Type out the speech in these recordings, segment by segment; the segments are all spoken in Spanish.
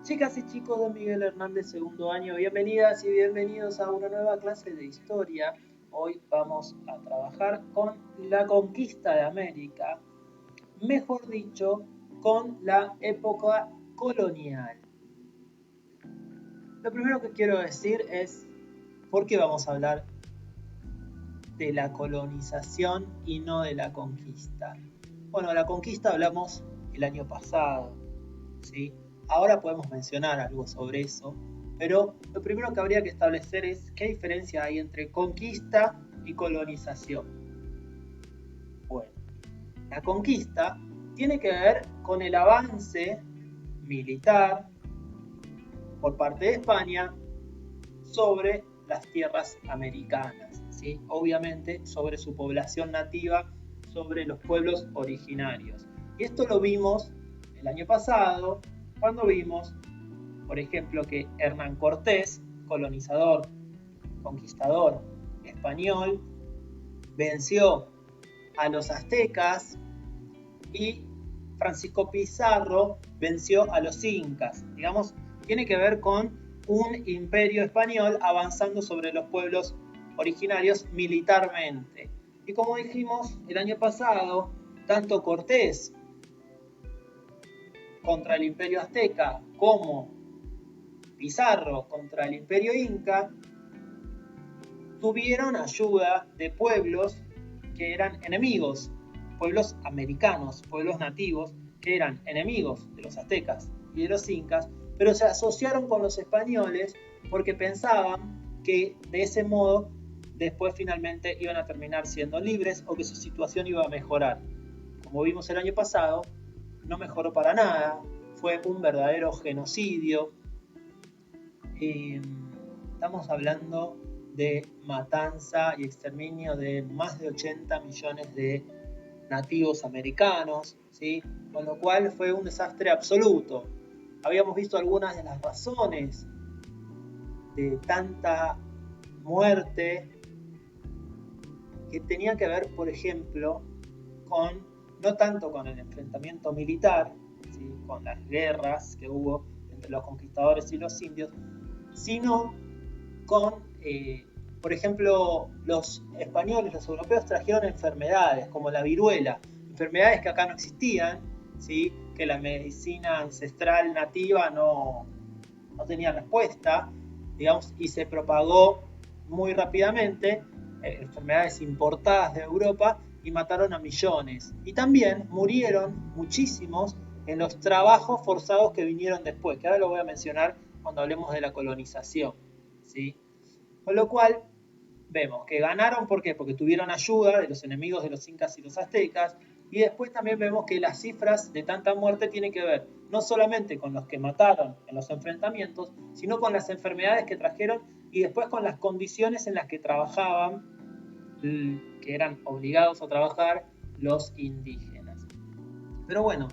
Chicas y chicos de Miguel Hernández, segundo año, bienvenidas y bienvenidos a una nueva clase de historia. Hoy vamos a trabajar con la conquista de América, mejor dicho, con la época colonial. Lo primero que quiero decir es por qué vamos a hablar de la colonización y no de la conquista. Bueno, de la conquista hablamos el año pasado, ¿sí? Ahora podemos mencionar algo sobre eso, pero lo primero que habría que establecer es qué diferencia hay entre conquista y colonización. Bueno, la conquista tiene que ver con el avance militar por parte de España sobre las tierras americanas, ¿sí? Obviamente sobre su población nativa, sobre los pueblos originarios. Y esto lo vimos el año pasado, cuando vimos, por ejemplo, que Hernán Cortés, colonizador, conquistador español, venció a los aztecas y Francisco Pizarro venció a los incas. Digamos, tiene que ver con un imperio español avanzando sobre los pueblos originarios militarmente. Y como dijimos el año pasado, tanto Cortés contra el imperio azteca como Pizarro contra el imperio inca tuvieron ayuda de pueblos que eran enemigos, pueblos americanos, pueblos nativos que eran enemigos de los aztecas y de los incas, pero se asociaron con los españoles porque pensaban que de ese modo después finalmente iban a terminar siendo libres o que su situación iba a mejorar. Como vimos el año pasado, no mejoró para nada, fue un verdadero genocidio. Estamos hablando de matanza y exterminio de más de 80 millones de nativos americanos, ¿sí? Con lo cual fue un desastre absoluto. Habíamos visto algunas de las razones de tanta muerte que tenía que ver, por ejemplo, con no tanto con el enfrentamiento militar, ¿sí? Con las guerras que hubo entre los conquistadores y los indios, sino con, por ejemplo, los españoles, los europeos trajeron enfermedades como la viruela, enfermedades que acá no existían, ¿sí? Que la medicina ancestral nativa no tenía respuesta, digamos, y se propagó muy rápidamente, enfermedades importadas de Europa y mataron a millones. Y también murieron muchísimos en los trabajos forzados que vinieron después, que ahora lo voy a mencionar cuando hablemos de la colonización, ¿sí? Con lo cual, vemos que ganaron, ¿por qué? Porque tuvieron ayuda de los enemigos de los incas y los aztecas, y después también vemos que las cifras de tanta muerte tienen que ver no solamente con los que mataron en los enfrentamientos, sino con las enfermedades que trajeron y después con las condiciones en las que trabajaban, que eran obligados a trabajar los indígenas. Pero bueno,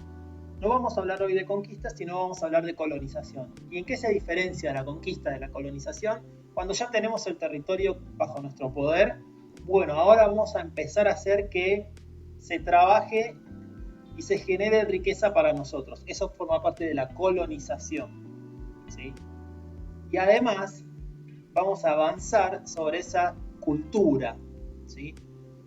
no vamos a hablar hoy de conquista, sino vamos a hablar de colonización. ¿Y en qué se diferencia la conquista de la colonización? Cuando ya tenemos el territorio bajo nuestro poder, bueno, ahora vamos a empezar a hacer que se trabaje y se genere riqueza para nosotros. Eso forma parte de la colonización, ¿sí? Y además vamos a avanzar sobre esa cultura, ¿sí?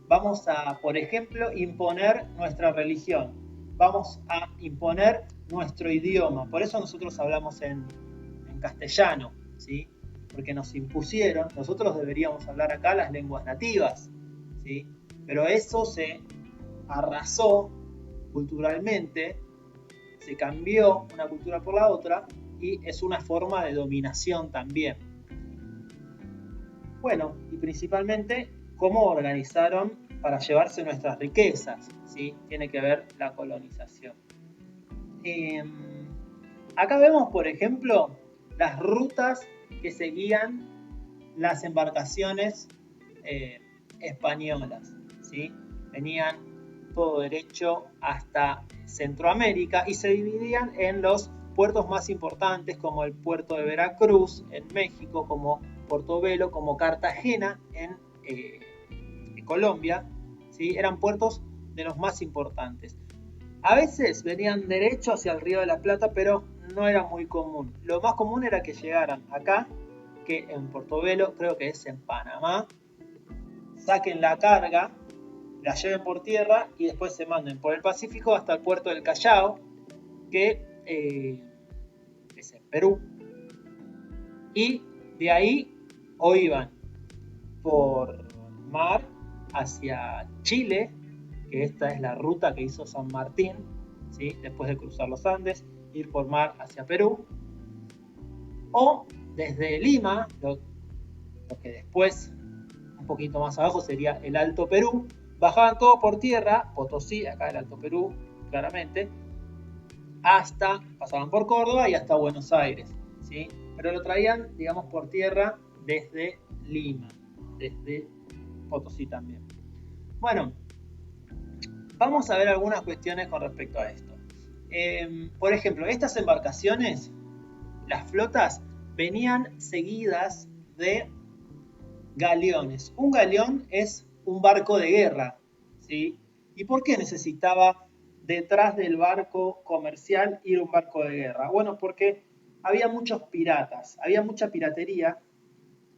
Vamos a, por ejemplo, imponer nuestra religión, vamos a imponer nuestro idioma. Por eso nosotros hablamos en castellano, ¿sí? Porque nos impusieron, nosotros deberíamos hablar acá las lenguas nativas, ¿sí? Pero eso se arrasó culturalmente, se cambió una cultura por la otra y es una forma de dominación también. Bueno, y principalmente cómo organizaron para llevarse nuestras riquezas, ¿sí? Tiene que ver la colonización. Eh, Acá vemos, por ejemplo, las rutas que seguían las embarcaciones españolas, ¿sí? Venían todo derecho hasta Centroamérica y se dividían en los puertos más importantes como el puerto de Veracruz en México, como Portobelo, como Cartagena en Colombia, ¿sí? Eran puertos de los más importantes. A veces venían derecho hacia el Río de la Plata, pero no era muy común. Lo más común era que llegaran acá, que en Portobelo, creo que es en Panamá, saquen la carga, la lleven por tierra y después se manden por el Pacífico hasta el puerto del Callao, que es en Perú. Y de ahí o iban por mar hacia Chile, que esta es la ruta que hizo San Martín, ¿sí? Después de cruzar los Andes, ir por mar hacia Perú, o desde Lima, lo que después, un poquito más abajo, sería el Alto Perú, bajaban todo por tierra, Potosí, acá el Alto Perú, claramente, pasaban por Córdoba y hasta Buenos Aires, ¿sí? Pero lo traían, digamos, por tierra desde Lima, desde Potosí también. Bueno, vamos a ver algunas cuestiones con respecto a esto. Por ejemplo, estas embarcaciones, las flotas, venían seguidas de galeones. Un galeón es un barco de guerra, ¿sí? ¿Y por qué necesitaba detrás del barco comercial ir un barco de guerra? Bueno, porque había muchos piratas, había mucha piratería,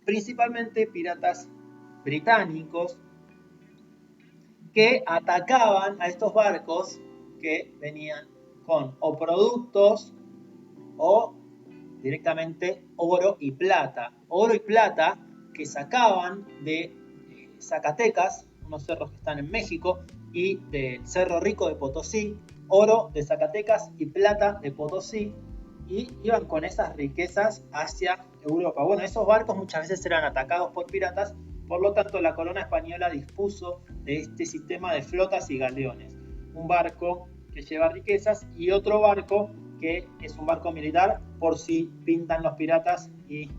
principalmente piratas británicos, que atacaban a estos barcos que venían con o productos o directamente oro y plata. Oro y plata que sacaban de Zacatecas, unos cerros que están en México, y del Cerro Rico de Potosí, oro de Zacatecas y plata de Potosí, y iban con esas riquezas hacia Europa. Bueno, esos barcos muchas veces eran atacados por piratas, por lo tanto la corona española dispuso de este sistema de flotas y galeones. Un barco que lleva riquezas y otro barco que es un barco militar por si pintan los piratas y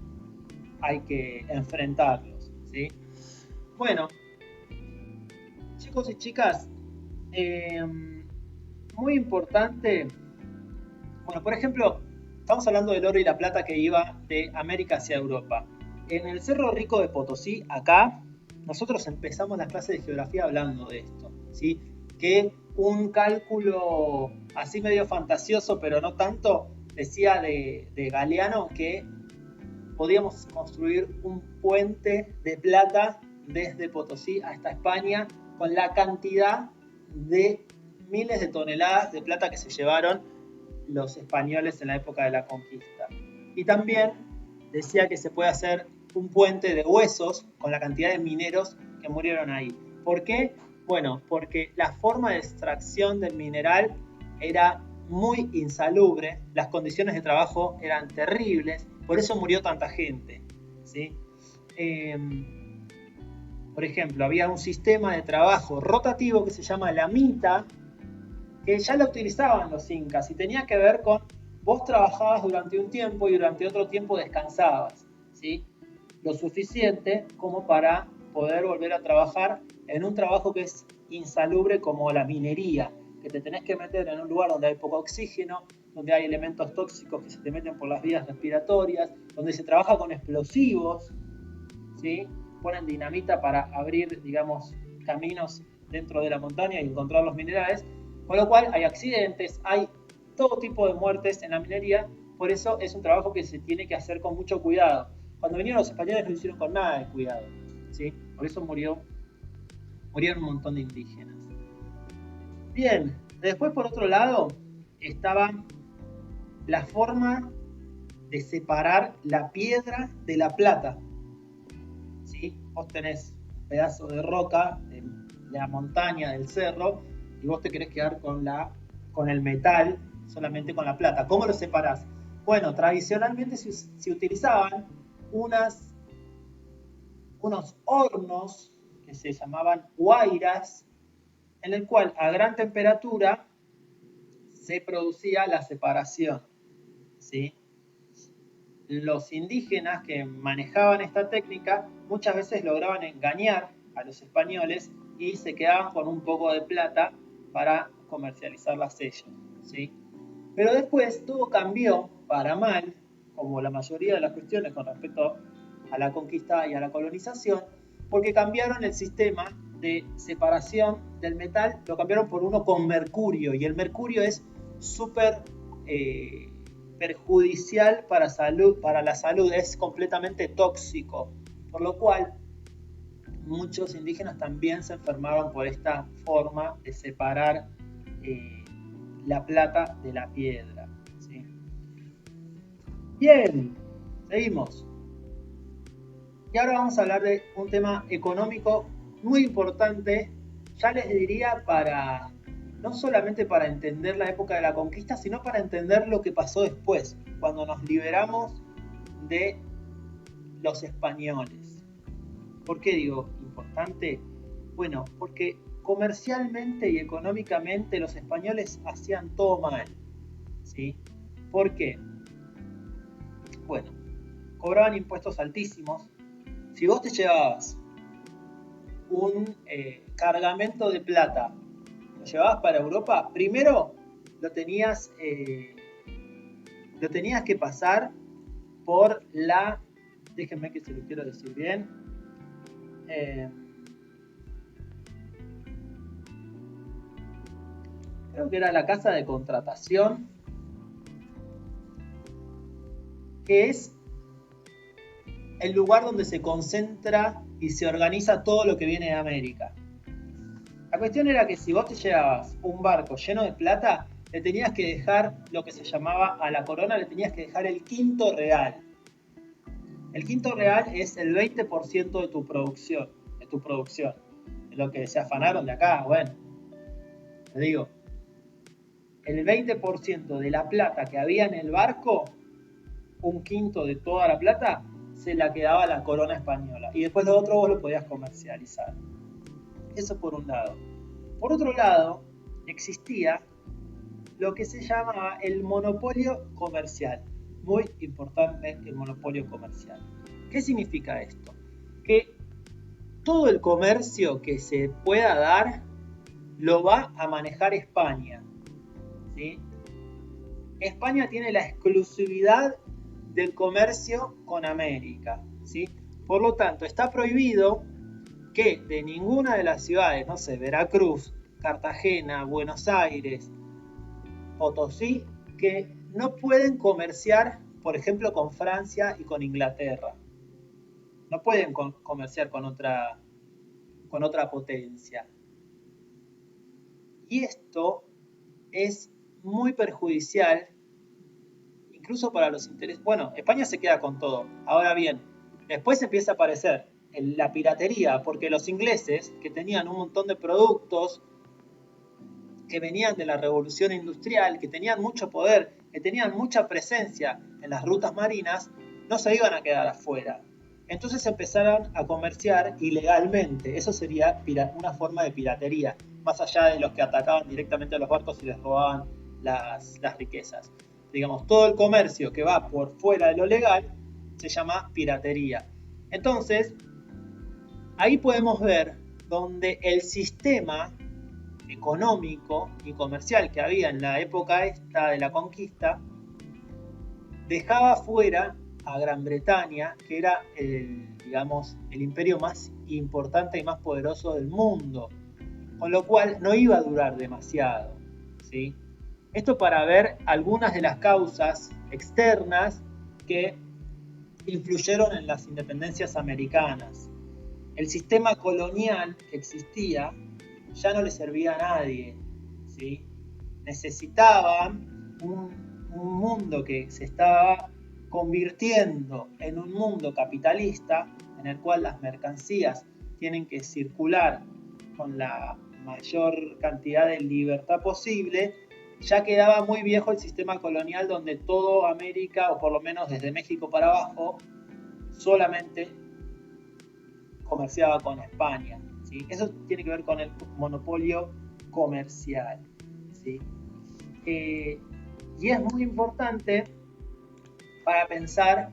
hay que enfrentarlos, ¿sí? Bueno, chicos y chicas, muy importante, bueno, por ejemplo, estamos hablando del oro y la plata que iba de América hacia Europa. En el Cerro Rico de Potosí, acá, nosotros empezamos la clase de geografía hablando de esto, ¿sí? Que un cálculo así medio fantasioso, pero no tanto, decía de Galeano que podíamos construir un puente de plata desde Potosí hasta España con la cantidad de miles de toneladas de plata que se llevaron los españoles en la época de la conquista. Y también decía que se puede hacer un puente de huesos con la cantidad de mineros que murieron ahí. ¿Por qué? Bueno, porque la forma de extracción del mineral era muy insalubre, las condiciones de trabajo eran terribles, por eso murió tanta gente, ¿sí? Por ejemplo, había un sistema de trabajo rotativo que se llama la mita, que ya lo utilizaban los incas y tenía que ver con vos trabajabas durante un tiempo y durante otro tiempo descansabas, ¿sí? Lo suficiente como para poder volver a trabajar en un trabajo que es insalubre como la minería, que te tenés que meter en un lugar donde hay poco oxígeno, donde hay elementos tóxicos que se te meten por las vías respiratorias, donde se trabaja con explosivos, ¿sí? Ponen dinamita para abrir, digamos, caminos dentro de la montaña y encontrar los minerales, con lo cual hay accidentes, hay todo tipo de muertes en la minería, por eso es un trabajo que se tiene que hacer con mucho cuidado. Cuando vinieron los españoles no lo hicieron con nada de cuidado, ¿sí? Por eso murieron un montón de indígenas. Bien, después por otro lado estaba la forma de separar la piedra de la plata, ¿sí? Vos tenés un pedazo de roca de la montaña, del cerro, y vos te querés quedar con el metal, solamente con la plata. ¿Cómo lo separás? Bueno, tradicionalmente se utilizaban unos hornos que se llamaban huayras, en el cual a gran temperatura se producía la separación, ¿sí? Los indígenas que manejaban esta técnica muchas veces lograban engañar a los españoles y se quedaban con un poco de plata para comercializarlas ellos, ¿sí? Pero después todo cambió para mal, como la mayoría de las cuestiones con respecto a la conquista y a la colonización, porque cambiaron el sistema de separación del metal lo cambiaron por uno con mercurio, y el mercurio es súper perjudicial para la salud, es completamente tóxico, por lo cual muchos indígenas también se enfermaron por esta forma de separar la plata de la piedra, ¿sí? Bien, seguimos. Y ahora vamos a hablar de un tema económico muy importante, ya les diría no solamente para entender la época de la conquista, sino para entender lo que pasó después, cuando nos liberamos de los españoles. ¿Por qué digo importante? Bueno, porque comercialmente y económicamente los españoles hacían todo mal, ¿sí? ¿Por qué? Bueno, cobraban impuestos altísimos. Si vos te llevabas un cargamento de plata, lo llevabas para Europa, primero lo tenías que pasar por déjenme que se lo quiero decir bien, creo que era la casa de contratación, que es el lugar donde se concentra y se organiza todo lo que viene de América. La cuestión era que si vos te llevabas un barco lleno de plata, le tenías que dejar lo que se llamaba a la corona, le tenías que dejar el quinto real. El quinto real es el 20% de tu producción, de lo que se afanaron de acá. Bueno, te digo, el 20% de la plata que había en el barco, un quinto de toda la plata, se la quedaba la corona española. Y después lo otro vos lo podías comercializar. Eso por un lado. Por otro lado, existía lo que se llamaba el monopolio comercial. Muy importante el monopolio comercial. ¿Qué significa esto? Que todo el comercio que se pueda dar lo va a manejar España, ¿sí? España tiene la exclusividad del comercio con América, ¿sí? Por lo tanto, está prohibido que de ninguna de las ciudades, no sé, Veracruz, Cartagena, Buenos Aires, Potosí, que no pueden comerciar, por ejemplo, con Francia y con Inglaterra. No pueden comerciar con otra potencia. Y esto es muy perjudicial, incluso para los intereses. Bueno, España se queda con todo. Ahora bien, después empieza a aparecer la piratería, porque los ingleses, que tenían un montón de productos que venían de la revolución industrial, que tenían mucho poder, que tenían mucha presencia en las rutas marinas, no se iban a quedar afuera. Entonces empezaron a comerciar ilegalmente. Eso sería una forma de piratería, más allá de los que atacaban directamente a los barcos y les robaban las riquezas. Digamos, todo el comercio que va por fuera de lo legal se llama piratería. Entonces, ahí podemos ver donde el sistema económico y comercial que había en la época esta de la conquista dejaba fuera a Gran Bretaña, que era el imperio más importante y más poderoso del mundo, con lo cual no iba a durar demasiado, ¿sí? Esto para ver algunas de las causas externas que influyeron en las independencias americanas. El sistema colonial que existía ya no le servía a nadie, ¿sí? Necesitaban un mundo que se estaba convirtiendo en un mundo capitalista, en el cual las mercancías tienen que circular con la mayor cantidad de libertad posible. Ya quedaba muy viejo el sistema colonial, donde todo América, o por lo menos desde México para abajo, solamente comerciaba con España, ¿sí? Eso tiene que ver con el monopolio comercial, ¿sí? Y es muy importante para pensar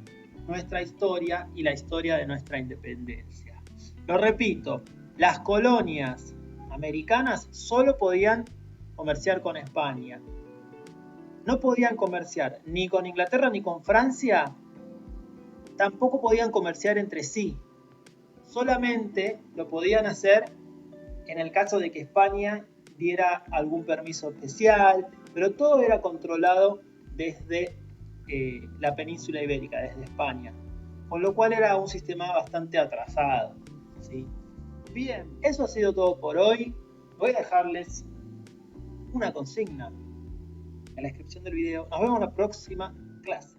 nuestra historia y la historia de nuestra independencia. Lo repito, las colonias americanas solo podían comerciar con España. No podían comerciar ni con Inglaterra ni con Francia. Tampoco podían comerciar entre sí. Solamente lo podían hacer en el caso de que España diera algún permiso especial, pero todo era controlado desde la península ibérica, desde España, con lo cual era un sistema bastante atrasado, ¿sí? Bien, eso ha sido todo por hoy. Voy a dejarles una consigna en la descripción del video. Nos vemos en la próxima clase.